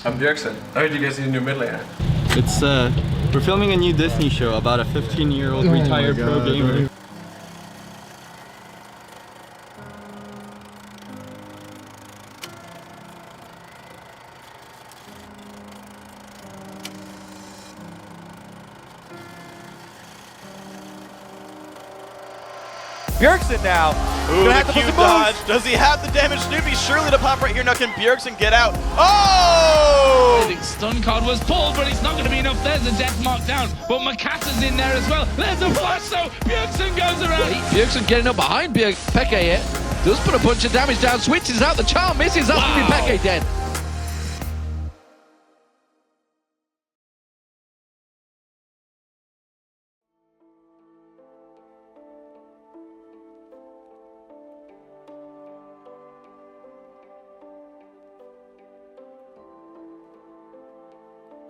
I'm Bjergsen. I heard you guys need a new mid laner. It's we're filming a new Disney show about a 15-year-old retired pro gamer. Bjergsen now. Ooh, the Q dodge. Does he have the damage? Snoopy surely to pop right here. Now can Bjergsen get out? Oh! I think stun card was pulled, but it's not going to be enough. There's a death mark down, but Makasa's in there as well. There's a flash, so Bjergsen goes around. Bjergsen getting up behind Peke here. Does put a bunch of damage down, switches out, the charm misses. That's going to be Peke dead.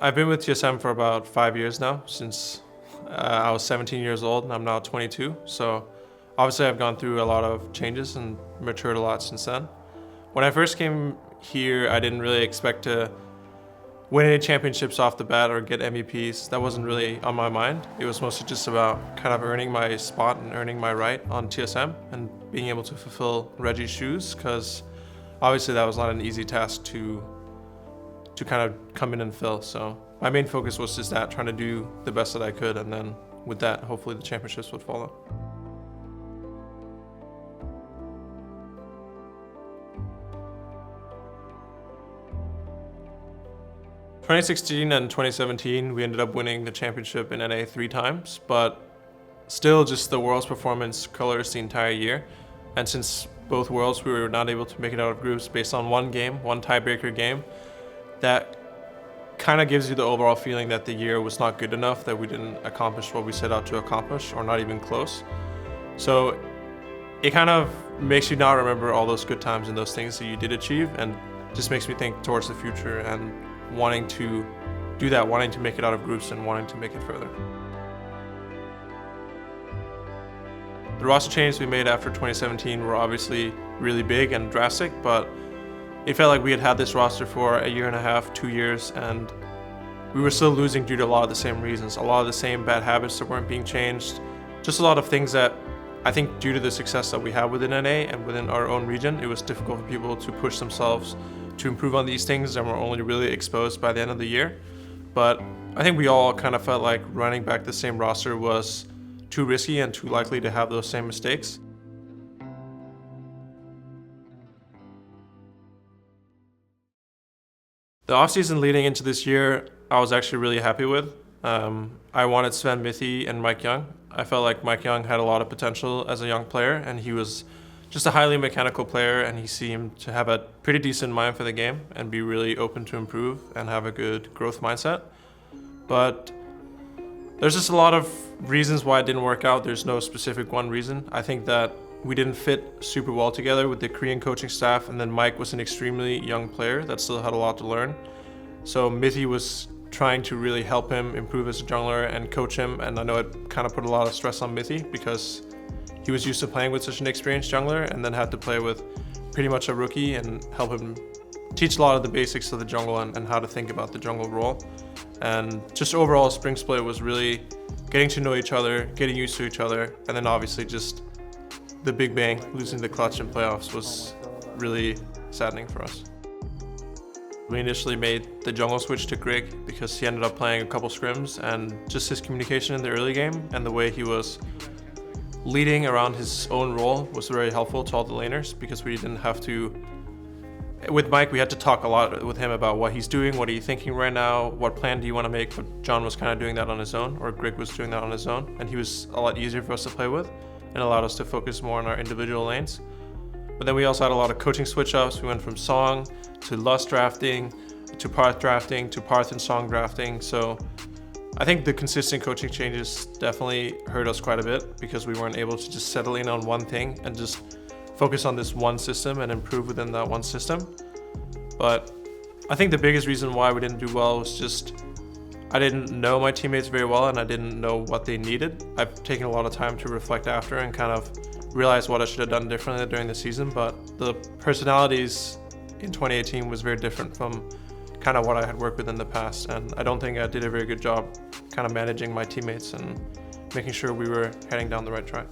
I've been with TSM for about 5 years now, since I was 17 years old and I'm now 22. So obviously I've gone through a lot of changes and matured a lot since then. When I first came here, I didn't really expect to win any championships off the bat or get MVPs. That wasn't really on my mind. It was mostly just about kind of earning my spot and earning my right on TSM and being able to fulfill Reggie's shoes, because obviously that was not an easy task to kind of come in and fill. So my main focus was just that, trying to do the best that I could, and then with that, hopefully the championships would follow. In 2016 and 2017, we ended up winning the championship in NA 3 times, but still just the Worlds performance colors the entire year. And since both Worlds we were not able to make it out of groups based on one game, one tiebreaker game, that kind of gives you the overall feeling that the year was not good enough, that we didn't accomplish what we set out to accomplish, or not even close. So it kind of makes you not remember all those good times and those things that you did achieve, and just makes me think towards the future and wanting to do that, wanting to make it out of groups and wanting to make it further. The roster changes we made after 2017 were obviously really big and drastic, but it felt like we had had this roster for a year and a half, 2 years, and we were still losing due to a lot of the same reasons, a lot of the same bad habits that weren't being changed, just a lot of things that I think due to the success that we have within NA and within our own region, it was difficult for people to push themselves to improve on these things, and were only really exposed by the end of the year. But I think we all kind of felt like running back the same roster was too risky and too likely to have those same mistakes. The offseason leading into this year, I was actually really happy with. I wanted Sven Mithi and Mike Young. I felt like Mike Young had a lot of potential as a young player, and he was just a highly mechanical player, and he seemed to have a pretty decent mind for the game and be really open to improve and have a good growth mindset. But there's just a lot of reasons why it didn't work out. There's no specific one reason. I think that we didn't fit super well together with the Korean coaching staff, and then Mike was an extremely young player that still had a lot to learn. So Mithi was trying to really help him improve as a jungler and coach him, and I know it kind of put a lot of stress on Mithi because he was used to playing with such an experienced jungler and then had to play with pretty much a rookie and help him teach a lot of the basics of the jungle and how to think about the jungle role. And just overall, Spring Split was really getting to know each other, getting used to each other, and then obviously just the big bang, losing the clutch in playoffs was really saddening for us. We initially made the jungle switch to Grig because he ended up playing a couple scrims, and just his communication in the early game and the way he was leading around his own role was very helpful to all the laners, because we didn't have to, with Mike, we had to talk a lot with him about what he's doing, what are you thinking right now, what plan do you want to make, but John was kind of doing that on his own, or Grig was doing that on his own, and he was a lot easier for us to play with and allowed us to focus more on our individual lanes. But then we also had a lot of coaching switch-ups. We went from Song to Lust drafting, to Parth drafting, to Parth and Song drafting. So I think the consistent coaching changes definitely hurt us quite a bit, because we weren't able to just settle in on one thing and just focus on this one system and improve within that one system. But I think the biggest reason why we didn't do well was just I didn't know my teammates very well, and I didn't know what they needed. I've taken a lot of time to reflect after and kind of realize what I should have done differently during the season, but the personalities in 2018 was very different from kind of what I had worked with in the past. And I don't think I did a very good job kind of managing my teammates and making sure we were heading down the right track.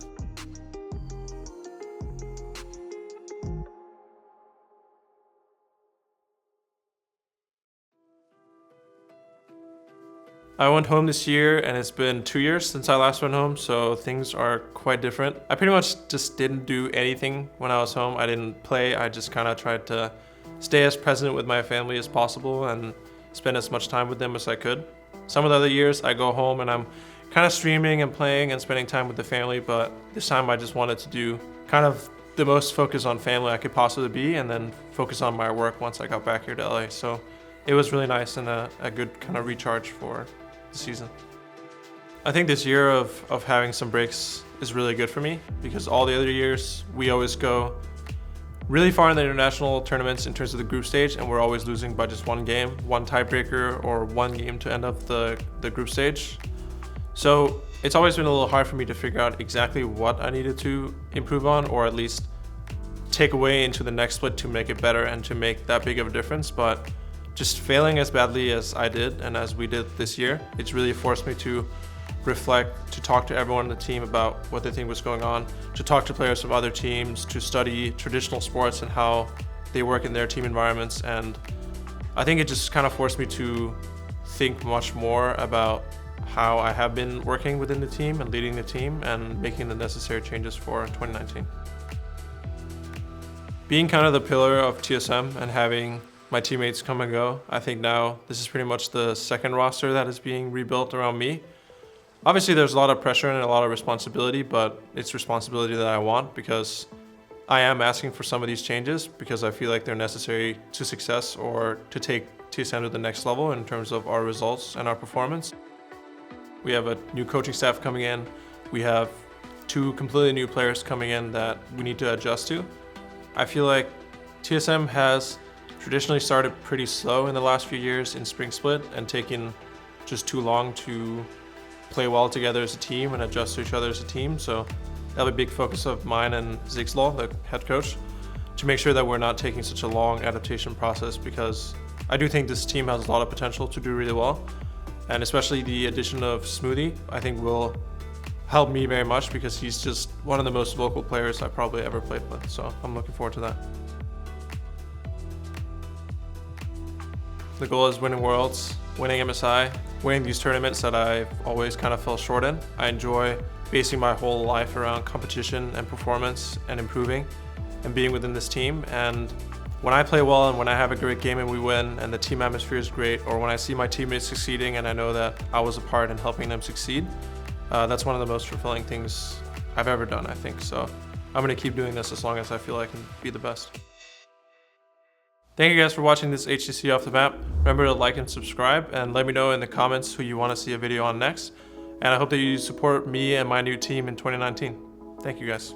I went home this year and it's been 2 years since I last went home, so things are quite different. I pretty much just didn't do anything when I was home. I didn't play, I just kind of tried to stay as present with my family as possible and spend as much time with them as I could. Some of the other years I go home and I'm kind of streaming and playing and spending time with the family, but this time I just wanted to do kind of the most focus on family I could possibly be and then focus on my work once I got back here to LA. So it was really nice and a good kind of recharge for the season. I think this year of having some breaks is really good for me because all the other years we always go really far in the international tournaments in terms of the group stage and we're always losing by just one game, one tiebreaker or one game to end up the group stage. So it's always been a little hard for me to figure out exactly what I needed to improve on or at least take away into the next split to make it better and to make that big of a difference. But just failing as badly as I did and as we did this year, it's really forced me to reflect, to talk to everyone on the team about what they think was going on, to talk to players from other teams, to study traditional sports and how they work in their team environments. And I think it just kind of forced me to think much more about how I have been working within the team and leading the team and making the necessary changes for 2019. Being kind of the pillar of TSM and having my teammates come and go, I think now this is pretty much the second roster that is being rebuilt around me. Obviously there's a lot of pressure and a lot of responsibility, but it's responsibility that I want because I am asking for some of these changes because I feel like they're necessary to success or to take TSM to the next level in terms of our results and our performance. We have a new coaching staff coming in. We have 2 completely new players coming in that we need to adjust to. I feel like TSM has traditionally started pretty slow in the last few years in Spring Split and taken just too long to play well together as a team and adjust to each other as a team. So that'll be a big focus of mine and Zigslaw, the head coach, to make sure that we're not taking such a long adaptation process because I do think this team has a lot of potential to do really well. And especially the addition of Smoothie, I think will help me very much because he's just one of the most vocal players I've probably ever played with. So I'm looking forward to that. The goal is winning Worlds, winning MSI, winning these tournaments that I've always kind of fell short in. I enjoy basing my whole life around competition and performance and improving and being within this team. And when I play well and when I have a great game and we win and the team atmosphere is great, or when I see my teammates succeeding and I know that I was a part in helping them succeed, that's one of the most fulfilling things I've ever done, I think. So I'm gonna keep doing this as long as I feel I can be the best. Thank you guys for watching this HTC Off the Map. Remember to like and subscribe and let me know in the comments who you want to see a video on next. And I hope that you support me and my new team in 2019. Thank you guys.